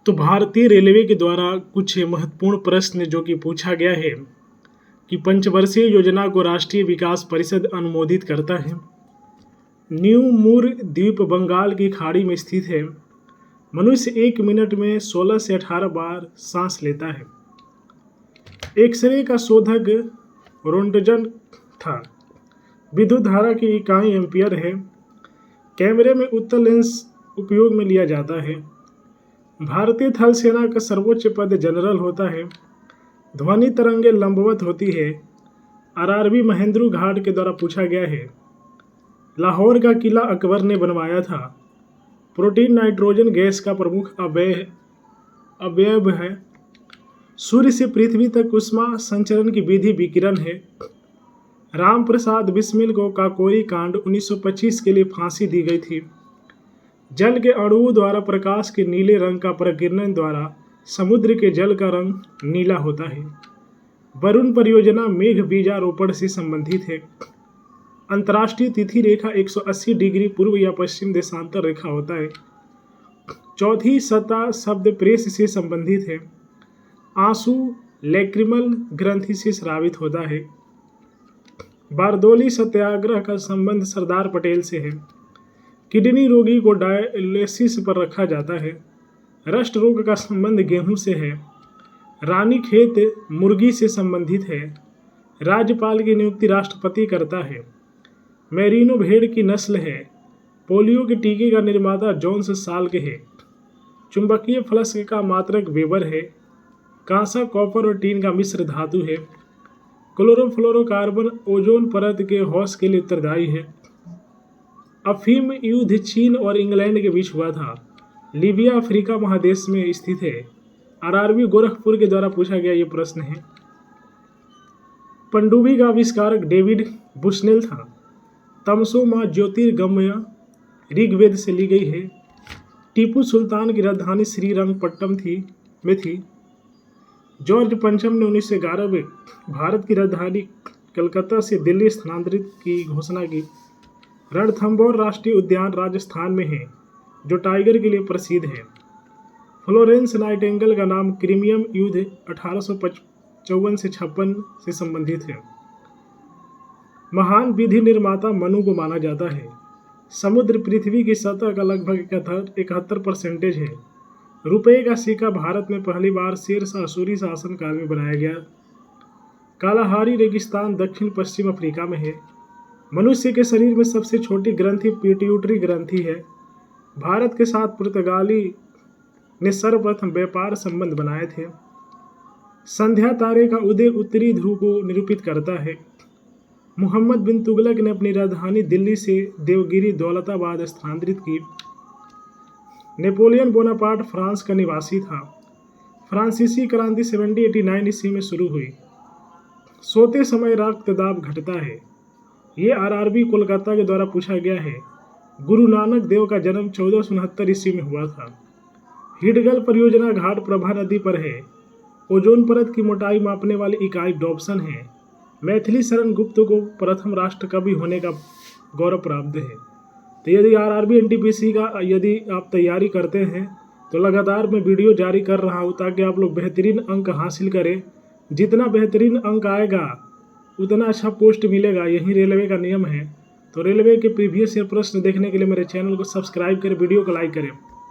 तो भारतीय रेलवे के द्वारा कुछ महत्वपूर्ण प्रश्न जो कि पूछा गया है कि पंचवर्षीय योजना को राष्ट्रीय विकास परिषद अनुमोदित करता है। न्यू मूर द्वीप बंगाल की खाड़ी में स्थित है। मनुष्य 1 मिनट में 16 से 18 बार सांस लेता है। एक्सरे का शोधक रोंटगन था। विद्युत धारा की इकाई एम्पियर है। कैमरे में उत्तल लेंस उपयोग में लिया जाता है। भारतीय थल सेना का सर्वोच्च पद जनरल होता है। ध्वनि तरंगे लंबवत होती है। आरआरबी महेंद्रू घाट के द्वारा पूछा गया है। लाहौर का किला अकबर ने बनवाया था। प्रोटीन नाइट्रोजन गैस का प्रमुख अवयव है। सूर्य से पृथ्वी तक उष्मा संचरण की विधि विकिरण है। राम प्रसाद बिस्मिल को काकोरी कांड 1925 के लिए फांसी दी गई थी। जल के अणुओं द्वारा प्रकाश के नीले रंग का प्रकीर्णन द्वारा समुद्र के जल का रंग नीला होता है। वरुण परियोजना मेघ बीजारोपण से संबंधित है। अंतर्राष्ट्रीय तिथि रेखा 180 डिग्री पूर्व या पश्चिम देशांतर रेखा होता है। चौथी सतह शब्द प्रेस से संबंधित है। आंसू लैक्रिमल ग्रंथि से स्रावित होता है। बारदोली सत्याग्रह का संबंध सरदार पटेल से है। किडनी रोगी को डायलिसिस पर रखा जाता है। रस्ट रोग का संबंध गेहूं से है। रानीखेत मुर्गी से संबंधित है। राज्यपाल की नियुक्ति राष्ट्रपति करता है। मेरिनो भेड़ की नस्ल है। पोलियो के टीके का निर्माता जॉन्स साल्क है। चुंबकीय फ्लक्स का मात्रक वेबर है। कांसा कॉपर और टीन का मिश्र धातु है। क्लोरोफ्लोरोकार्बन ओजोन परत के हौस के लिए उत्तरदायी है। अफीम युद्ध चीन और इंग्लैंड के बीच हुआ था। लीबिया अफ्रीका महादेश में स्थित है। आरआरबी गोरखपुर के द्वारा पूछा गया ये प्रश्न है। पनडुब्बी का आविष्कारक डेविड बुशनेल था। तमसो मां ज्योतिर्गमय ऋग्वेद से ली गई है। टीपू सुल्तान की राजधानी श्रीरंगपट्टनम थी। जॉर्ज पंचम ने 1911 में भारत की राजधानी कलकत्ता से दिल्ली स्थानांतरित की घोषणा की। रणथंभौर राष्ट्रीय उद्यान राजस्थान में है, जो टाइगर के लिए प्रसिद्ध है। फ्लोरेंस नाइटिंगेल का नाम क्रीमियम युद्ध 1854 से 56 से संबंधित है। महान विधि निर्माता मनु को माना जाता है। समुद्र पृथ्वी की सतह का लगभग 71% है। रुपये का सिक्का भारत में पहली बार शेरशाह सूरी शासन काल में बनाया गया। कालाहारी रेगिस्तान दक्षिण पश्चिम अफ्रीका में है। मनुष्य के शरीर में सबसे छोटी ग्रंथि पिट्यूटरी ग्रंथि है। भारत के साथ पुर्तगाली ने सर्वप्रथम व्यापार संबंध बनाए थे। संध्या तारे का उदय उत्तरी ध्रुव को निरूपित करता है। मुहम्मद बिन तुगलक ने अपनी राजधानी दिल्ली से देवगिरी दौलताबाद स्थानांतरित की। नेपोलियन बोनापार्ट फ्रांस का निवासी था। फ्रांसीसी क्रांति 1789 ईस्वी में शुरू हुई। सोते समय रक्तदाब घटता है। ये आरआरबी कोलकाता के द्वारा पूछा गया है। गुरु नानक देव का जन्म 1469 ईस्वी में हुआ था। हिडगल परियोजना घाट प्रभा नदी पर है। ओजोन परत की मोटाई मापने वाली इकाई डॉप्सन है। मैथिली शरण गुप्त को प्रथम राष्ट्रकवि होने का गौरव प्राप्त है। तो यदि आरआरबी एनटीपीसी का यदि आप तैयारी करते हैं तो लगातार मैं वीडियो जारी कर रहा हूँ ताकि आप लोग बेहतरीन अंक हासिल करें। जितना बेहतरीन अंक आएगा उतना अच्छा पोस्ट मिलेगा, यही रेलवे का नियम है। तो रेलवे के प्रीवियस ईयर प्रश्न देखने के लिए मेरे चैनल को सब्सक्राइब करें, वीडियो को लाइक करें।